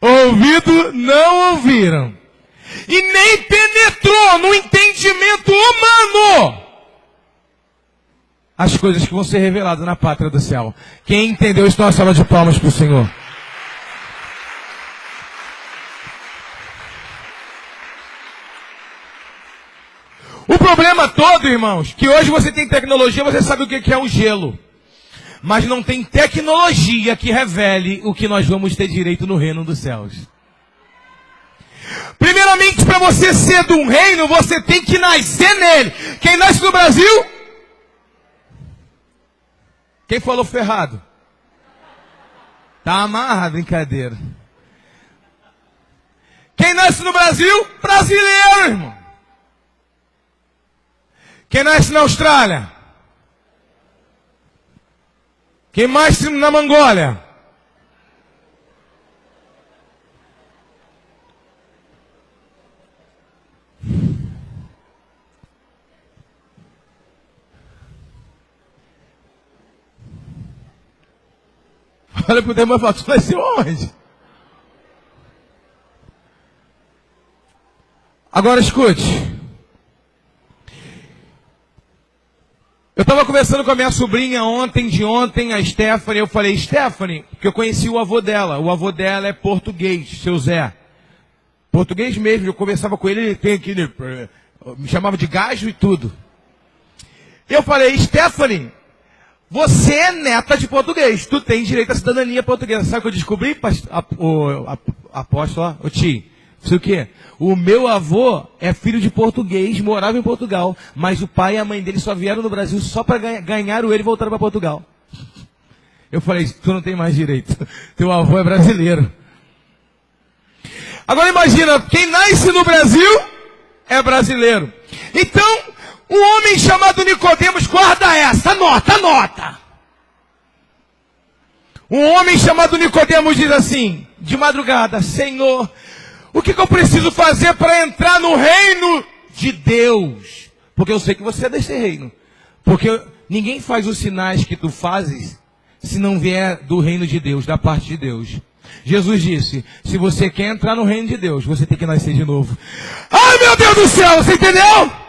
ouvido não ouviram, e nem penetrou no entendimento humano as coisas que vão ser reveladas na pátria do céu. Quem entendeu isso, dá uma salva de palmas para o Senhor. O problema todo, irmãos, que hoje você tem tecnologia, você sabe o que é um gelo. Mas não tem tecnologia que revele o que nós vamos ter direito no reino dos céus. Primeiramente, para você ser de um reino, você tem que nascer nele. Quem nasce no Brasil? Quem falou ferrado? Tá amarrado, brincadeira. Quem nasce no Brasil? Brasileiro, irmão. Quem nasce na Austrália? Quem nasce na Mongólia? Olha pro demônio e fala, tu nasceu onde? Agora escute. Eu estava conversando com a minha sobrinha ontem, a Stephanie. Eu falei, Stephanie, porque eu conheci o avô dela. O avô dela é português, seu Zé. Português mesmo, eu conversava com ele, ele tem aquele, me chamava de gajo e tudo. Eu falei, Stephanie, você é neta de português, tu tem direito à cidadania portuguesa. Sabe o que eu descobri, apóstolo, o tio? Sei o quê? O meu avô é filho de português, morava em Portugal, mas o pai e a mãe dele só vieram no Brasil só para ganhar ele e voltaram para Portugal. Eu falei, tu não tem mais direito, teu avô é brasileiro. Agora imagina, quem nasce no Brasil é brasileiro. Então, um homem chamado Nicodemos, guarda essa, anota. Um homem chamado Nicodemos diz assim, de madrugada, Senhor, o que eu preciso fazer para entrar no reino de Deus? Porque eu sei que você é desse reino. Porque ninguém faz os sinais que tu fazes se não vier do reino de Deus, da parte de Deus. Jesus disse, se você quer entrar no reino de Deus, você tem que nascer de novo. Ai, meu Deus do céu, você entendeu?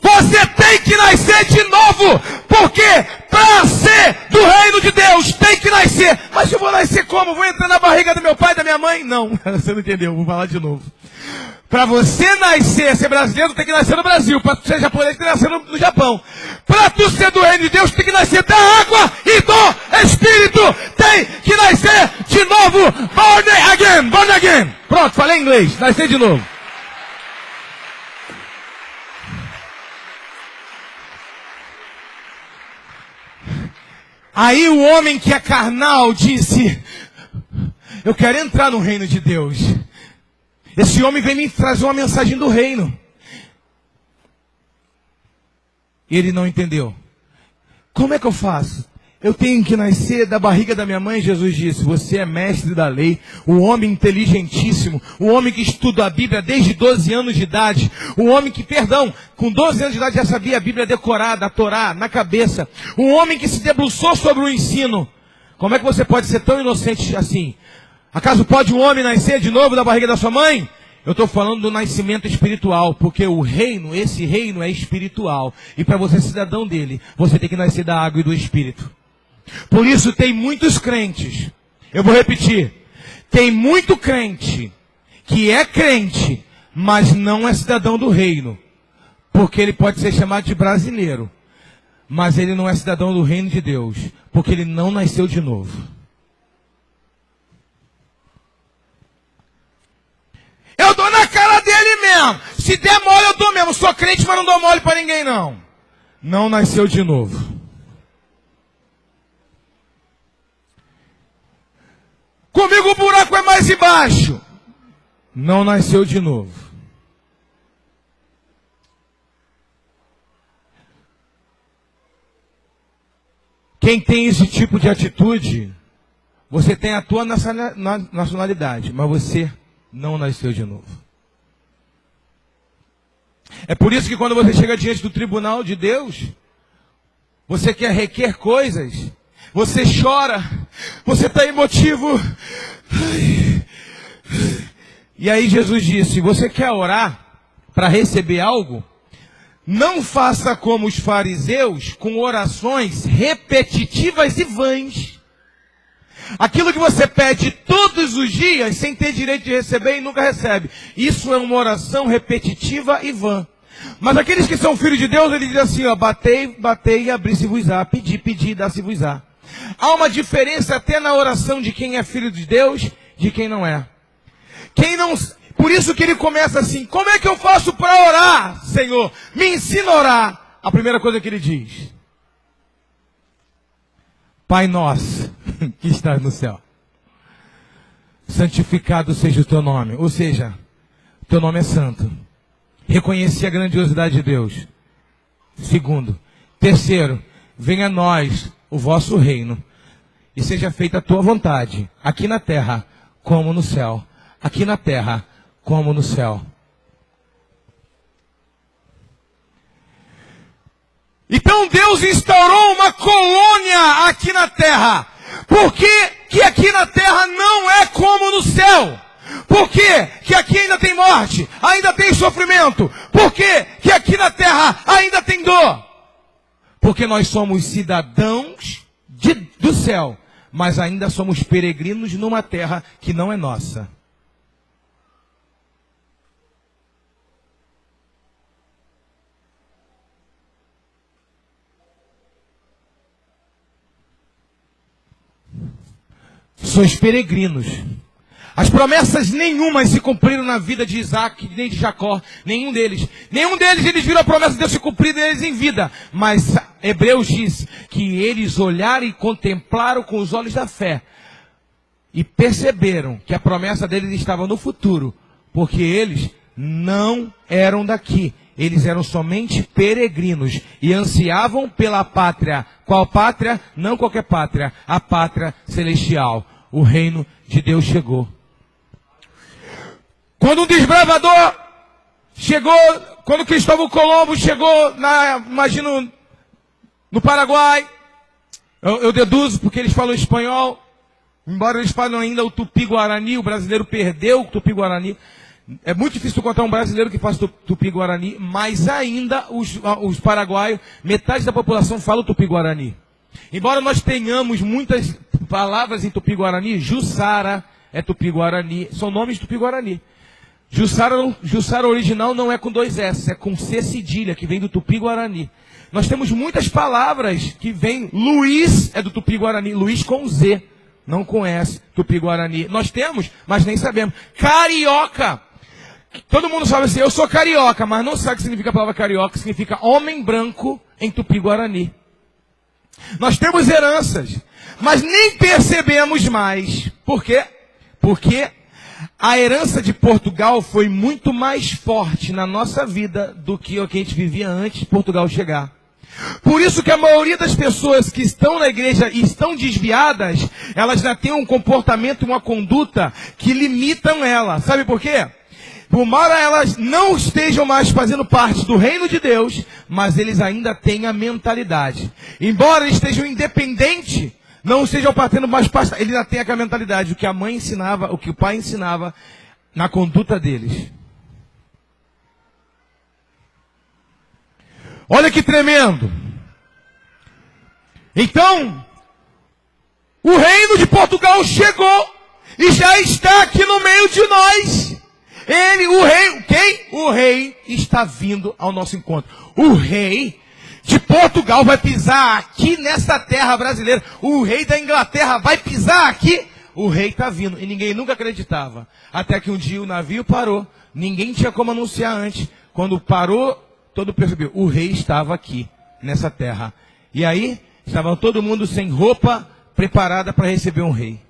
Você tem que nascer de novo, porque para ser do reino de Deus tem que nascer. Mas eu vou nascer como? Vou entrar na barriga do meu pai e da minha mãe? Não, você não entendeu, vou falar de novo. Para você nascer, ser brasileiro, tem que nascer no Brasil. Para ser japonês, tem que nascer no Japão. Para tu ser do reino de Deus, tem que nascer da água e do Espírito. Tem que nascer de novo. Born again. Pronto, falei em inglês, nascer de novo. Aí o homem que é carnal disse, eu quero entrar no reino de Deus. Esse homem veio me trazer uma mensagem do reino. Ele não entendeu. Como é que eu faço? Eu tenho que nascer da barriga da minha mãe, Jesus disse. Você é mestre da lei, um homem inteligentíssimo, um homem que estuda a Bíblia desde 12 anos de idade, um homem que, com 12 anos de idade já sabia a Bíblia decorada, a Torá, na cabeça, um homem que se debruçou sobre o ensino. Como é que você pode ser tão inocente assim? Acaso pode um homem nascer de novo da barriga da sua mãe? Eu estou falando do nascimento espiritual, porque o reino, esse reino é espiritual. E para você ser cidadão dele, você tem que nascer da água e do Espírito. Por isso tem muitos crentes, eu vou repetir, tem muito crente que é crente, mas não é cidadão do reino. Porque ele pode ser chamado de brasileiro, mas ele não é cidadão do reino de Deus, porque ele não nasceu de novo. Eu dou na cara dele mesmo. Se der mole, eu dou mesmo. Sou crente, mas não dou mole para ninguém, não. Não nasceu de novo. Comigo o buraco é mais embaixo. Não nasceu de novo. Quem tem esse tipo de atitude, você tem a tua nacionalidade, mas você não nasceu de novo. É por isso que quando você chega diante do tribunal de Deus, você quer requer coisas, você chora, você está emotivo. E aí Jesus disse, você quer orar para receber algo? Não faça como os fariseus com orações repetitivas e vãs. Aquilo que você pede todos os dias, sem ter direito de receber e nunca recebe. Isso é uma oração repetitiva e vã. Mas aqueles que são filhos de Deus, ele diz assim, ó, batei, batei e abri-se-vos-á. Pedi, pedi e dá-se-vos-á. Há uma diferença até na oração de quem é filho de Deus, de quem não é. Quem não... Por isso que ele começa assim, como é que eu faço para orar, Senhor? Me ensina a orar. A primeira coisa que ele diz, Pai nosso, que estás no céu, santificado seja o teu nome. Ou seja, teu nome é santo. Reconhecer a grandiosidade de Deus. Segundo. Terceiro, venha a nós o vosso reino, e seja feita a tua vontade, aqui na terra, como no céu. Aqui na terra, como no céu. Então Deus instaurou uma colônia aqui na terra. Por que aqui na terra não é como no céu? Por que aqui ainda tem morte, ainda tem sofrimento? Por que aqui na terra ainda tem dor? Porque nós somos cidadãos do céu, mas ainda somos peregrinos numa terra que não é nossa. Sois peregrinos. As promessas nenhumas se cumpriram na vida de Isaac, nem de Jacó, nenhum deles. Nenhum deles eles viram a promessa de Deus se cumprir deles em vida. Mas Hebreus diz que eles olharam e contemplaram com os olhos da fé. E perceberam que a promessa deles estava no futuro. Porque eles não eram daqui. Eles eram somente peregrinos e ansiavam pela pátria. Qual pátria? Não qualquer pátria. A pátria celestial. O reino de Deus chegou. Quando um desbravador chegou, quando Cristóvão Colombo chegou, imagino, no Paraguai, eu deduzo porque eles falam espanhol, embora eles falem ainda o Tupi-Guarani, o brasileiro perdeu o Tupi-Guarani. É muito difícil encontrar um brasileiro que faça Tupi-Guarani, mas ainda os paraguaios, metade da população fala o Tupi-Guarani. Embora nós tenhamos muitas palavras em Tupi-Guarani, Jussara é Tupi-Guarani, são nomes Tupi-Guarani. Jussara original não é com 2 S, é com C cedilha, que vem do Tupi-Guarani. Nós temos muitas palavras que vêm, Luiz é do Tupi-Guarani, Luiz com Z, não com S, Tupi-Guarani. Nós temos, mas nem sabemos. Carioca. Todo mundo sabe assim, eu sou carioca, mas não sabe o que significa a palavra carioca, significa homem branco em Tupi-Guarani. Nós temos heranças, mas nem percebemos mais. Por quê? Porque a herança de Portugal foi muito mais forte na nossa vida do que o que a gente vivia antes de Portugal chegar. Por isso que a maioria das pessoas que estão na igreja e estão desviadas, elas já têm um comportamento e uma conduta que limitam ela. Sabe por quê? Por mal elas não estejam mais fazendo parte do reino de Deus, mas eles ainda têm a mentalidade. Embora estejam independentes Não sejam partendo mais pasta. Ele ainda tem aquela mentalidade, o que a mãe ensinava, o que o pai ensinava na conduta deles. Olha que tremendo. Então, o reino de Portugal chegou e já está aqui no meio de nós. Ele, o rei, quem? O rei está vindo ao nosso encontro. O rei de Portugal vai pisar aqui nessa terra brasileira. O rei da Inglaterra vai pisar aqui. O rei está vindo. E ninguém nunca acreditava. Até que um dia o navio parou. Ninguém tinha como anunciar antes. Quando parou, todo mundo percebeu. O rei estava aqui, nessa terra. E aí, estava todo mundo sem roupa, preparada para receber um rei.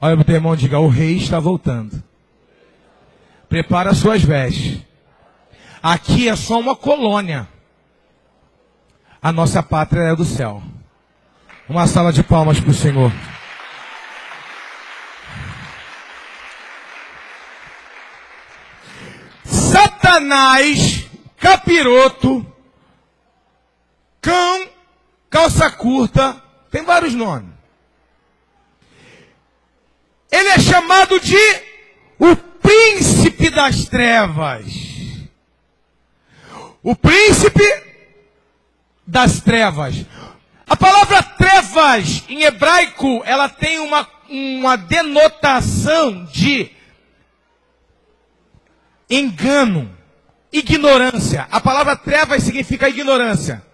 Olha para o teu irmão e diga, o rei está voltando. Prepara suas vestes. Aqui é só uma colônia. A nossa pátria é do céu. Uma salva de palmas para o Senhor. Satanás, capiroto, cão, calça curta, tem vários nomes. Ele é chamado de o príncipe das trevas. O príncipe das trevas. A palavra trevas, em hebraico, ela tem uma denotação de engano, ignorância. A palavra trevas significa ignorância.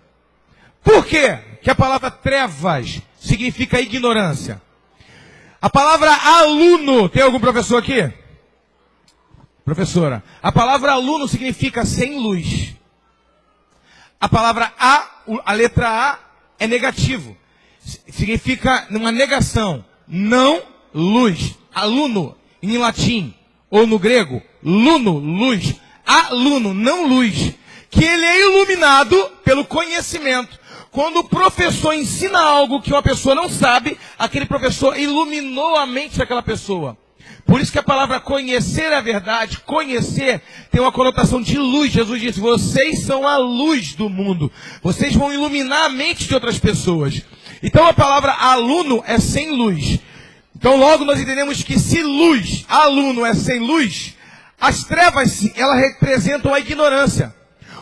Por quê que a palavra trevas significa ignorância? A palavra aluno, tem algum professor aqui? Professora. A palavra aluno significa sem luz. A palavra a letra A é negativo. Significa uma negação. Não luz. Aluno, em latim, ou no grego, luno, luz. Aluno, não luz. Que ele é iluminado pelo conhecimento. Quando o professor ensina algo que uma pessoa não sabe, aquele professor iluminou a mente daquela pessoa. Por isso que a palavra conhecer a verdade, conhecer, tem uma conotação de luz. Jesus disse, vocês são a luz do mundo. Vocês vão iluminar a mente de outras pessoas. Então a palavra aluno é sem luz. Então logo nós entendemos que se luz, aluno é sem luz, as trevas, elas representam a ignorância.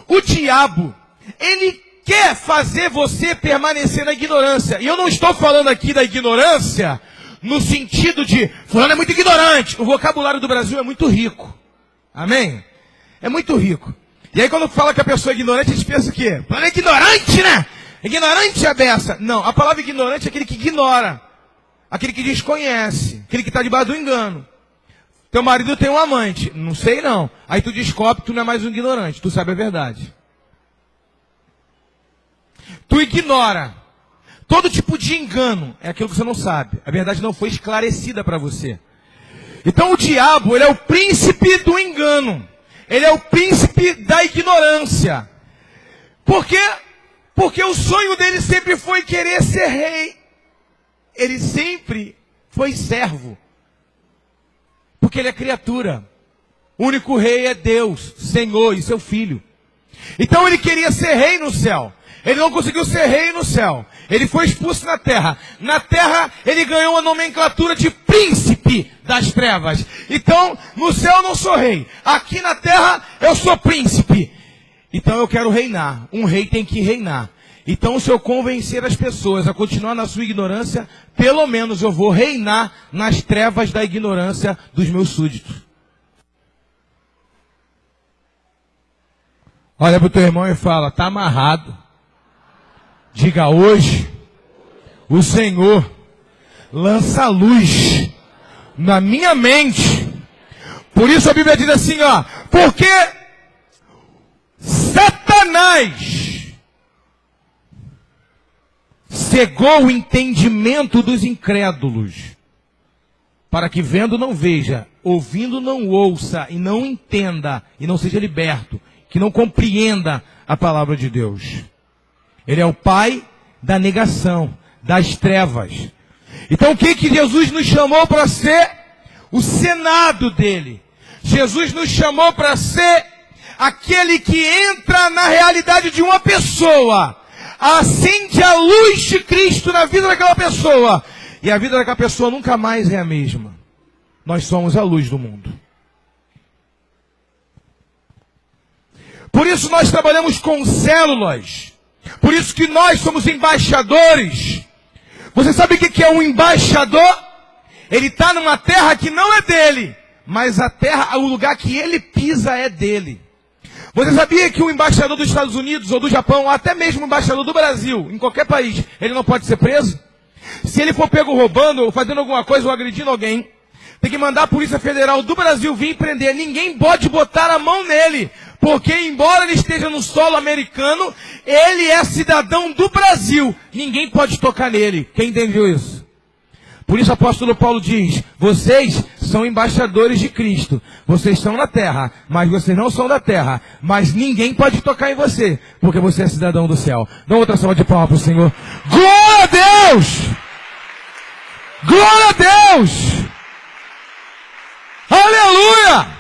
O diabo, ele quer fazer você permanecer na ignorância. E eu não estou falando aqui da ignorância no sentido de, fulano é muito ignorante. O vocabulário do Brasil é muito rico. Amém? É muito rico. E aí quando fala que a pessoa é ignorante, a gente pensa o quê? Fulano é ignorante, né? Ignorante é a beça. Não, a palavra ignorante é aquele que ignora. Aquele que desconhece. Aquele que está debaixo do engano. Teu marido tem um amante. Não sei não. Aí tu descobre que tu não é mais um ignorante. Tu sabe a verdade. Tu ignora. Todo tipo de engano é aquilo que você não sabe. A verdade não foi esclarecida para você. Então o diabo, ele é o príncipe do engano. Ele é o príncipe da ignorância. Por quê? Porque o sonho dele sempre foi querer ser rei. Ele sempre foi servo. Porque ele é criatura. O único rei é Deus, Senhor e seu Filho. Então ele queria ser rei no céu. Ele não conseguiu ser rei no céu. Ele foi expulso na terra. Na terra, ele ganhou a nomenclatura de príncipe das trevas. Então, no céu eu não sou rei. Aqui na terra, eu sou príncipe. Então eu quero reinar. Um rei tem que reinar. Então, se eu convencer as pessoas a continuar na sua ignorância, pelo menos eu vou reinar nas trevas da ignorância dos meus súditos. Olha para o teu irmão e fala, está amarrado. Diga hoje, o Senhor lança luz na minha mente. Por isso a Bíblia diz assim, ó, porque Satanás cegou o entendimento dos incrédulos, para que vendo não veja, ouvindo não ouça, e não entenda, e não seja liberto, que não compreenda a palavra de Deus. Ele é o pai da negação, das trevas. Então o que Jesus nos chamou para ser? O senado dele. Jesus nos chamou para ser aquele que entra na realidade de uma pessoa. acende a luz de Cristo na vida daquela pessoa. E a vida daquela pessoa nunca mais é a mesma. Nós somos a luz do mundo. Por isso nós trabalhamos com células. Por isso que nós somos embaixadores. Você sabe o que é um embaixador? Ele está numa terra que não é dele, mas a terra, o lugar que ele pisa é dele. Você sabia que o embaixador dos Estados Unidos ou do Japão, ou até mesmo o embaixador do Brasil, em qualquer país, ele não pode ser preso? Se ele for pego roubando ou fazendo alguma coisa ou agredindo alguém, tem que mandar a Polícia Federal do Brasil vir prender. Ninguém pode botar a mão nele, porque embora ele esteja no solo americano, ele é cidadão do Brasil. Ninguém pode tocar nele. Quem entendeu isso? Por isso o apóstolo Paulo diz, vocês são embaixadores de Cristo. Vocês estão na terra, mas vocês não são da terra. Mas ninguém pode tocar em você, porque você é cidadão do céu. Dá outra salva de palmas para o Senhor. Glória a Deus! Glória a Deus! Aleluia!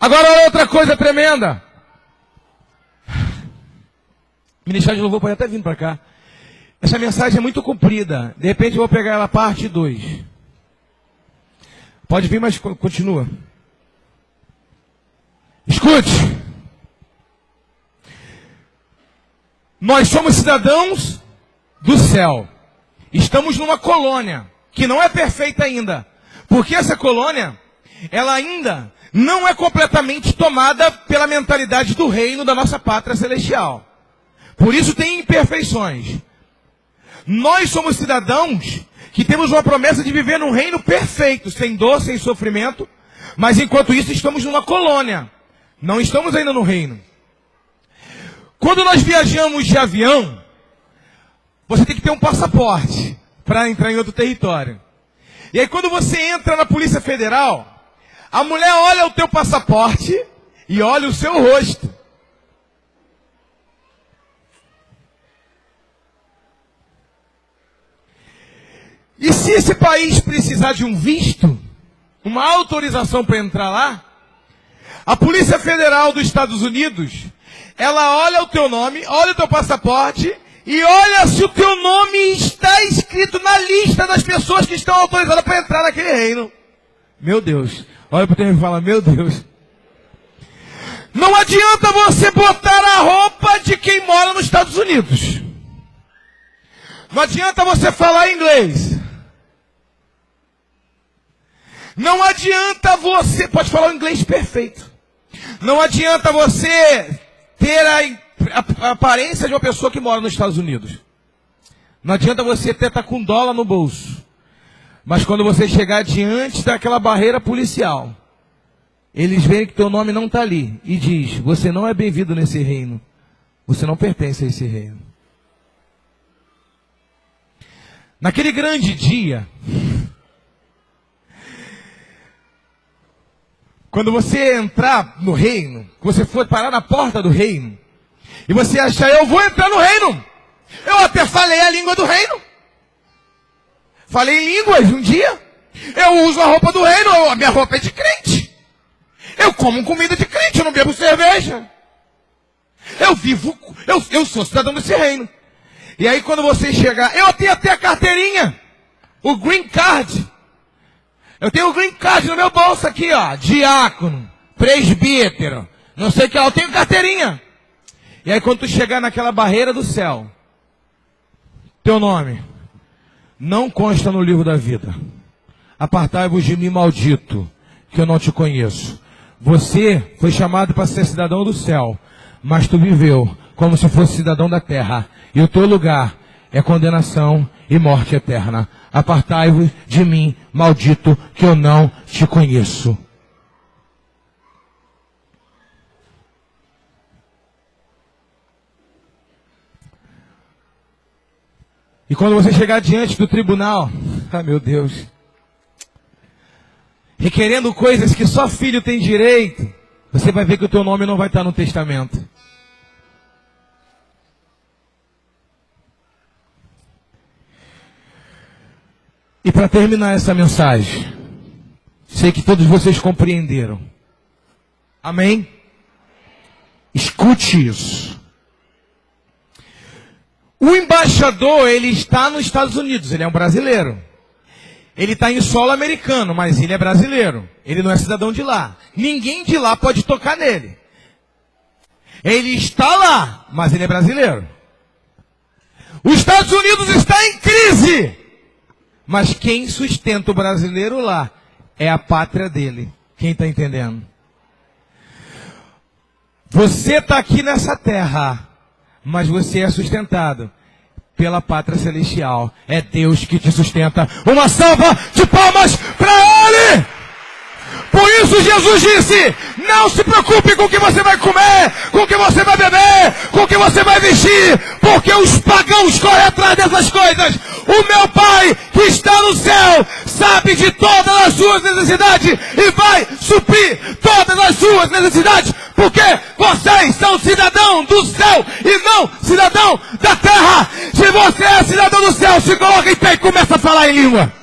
Agora outra coisa tremenda. Ministério de Louvor pode até vir para cá. Essa mensagem é muito comprida. De repente eu vou pegar ela parte 2. Pode vir, mas continua. Escute. Nós somos cidadãos do céu. Estamos numa colônia que não é perfeita ainda. Porque essa colônia, ela ainda não é completamente tomada pela mentalidade do reino da nossa pátria celestial. Por isso tem imperfeições. Nós somos cidadãos que temos uma promessa de viver num reino perfeito, sem dor, sem sofrimento, mas enquanto isso estamos numa colônia. Não estamos ainda no reino. Quando nós viajamos de avião, você tem que ter um passaporte para entrar em outro território. E aí quando você entra na Polícia Federal, a mulher olha o teu passaporte e olha o seu rosto. E se esse país precisar de um visto, uma autorização para entrar lá, a Polícia Federal dos Estados Unidos, ela olha o teu nome, olha o teu passaporte e olha se o teu nome está escrito na lista das pessoas que estão autorizadas para entrar naquele reino. Meu Deus. Olha para o teu e fala, meu Deus. Não adianta você botar a roupa de quem mora nos Estados Unidos. Não adianta você falar inglês. Não adianta você... Pode falar o inglês perfeito. Não adianta você ter a aparência de uma pessoa que mora nos Estados Unidos. Não adianta você estar com dólar no bolso. Mas quando você chegar diante daquela barreira policial, eles veem que teu nome não está ali. E diz, você não é bem-vindo nesse reino. Você não pertence a esse reino. Naquele grande dia... Quando você entrar no reino, você for parar na porta do reino, e você achar, eu vou entrar no reino. Eu até falei a língua do reino. Falei línguas um dia. Eu uso a roupa do reino, a minha roupa é de crente. Eu como comida de crente, eu não bebo cerveja. Eu sou cidadão desse reino. E aí quando você chegar, eu tenho até a carteirinha, o green card. Eu tenho o green card no meu bolso aqui, ó. Diácono, presbítero, não sei o que lá. Eu tenho carteirinha. E aí quando tu chegar naquela barreira do céu, teu nome não consta no livro da vida. Apartai-vos de mim, maldito, que eu não te conheço. Você foi chamado para ser cidadão do céu, mas tu viveu como se fosse cidadão da terra. E o teu lugar é condenação e morte eterna. Apartai-vos de mim, maldito, que eu não te conheço. E quando você chegar diante do tribunal, meu Deus, requerendo coisas que só filho tem direito, você vai ver que o teu nome não vai estar no testamento. E para terminar essa mensagem, sei que todos vocês compreenderam. Amém? Escute isso. O embaixador, ele está nos Estados Unidos, ele é um brasileiro. Ele está em solo americano, mas ele é brasileiro. Ele não é cidadão de lá. Ninguém de lá pode tocar nele. Ele está lá, mas ele é brasileiro. Os Estados Unidos está em crise. Mas quem sustenta o brasileiro lá é a pátria dele. Quem está entendendo? Você está aqui nessa terra, mas você é sustentado pela pátria celestial. É Deus que te sustenta. Uma salva de palmas para Ele! Por isso Jesus disse, não se preocupe com o que você vai comer, com o que você vai beber, com o que você vai vestir, porque os pagãos correm atrás dessas coisas. O meu Pai que está no céu sabe de todas as suas necessidades e vai suprir todas as suas necessidades, porque vocês são cidadão do céu e não cidadão da terra. Se você é cidadão do céu, se coloca em pé e começa a falar em língua.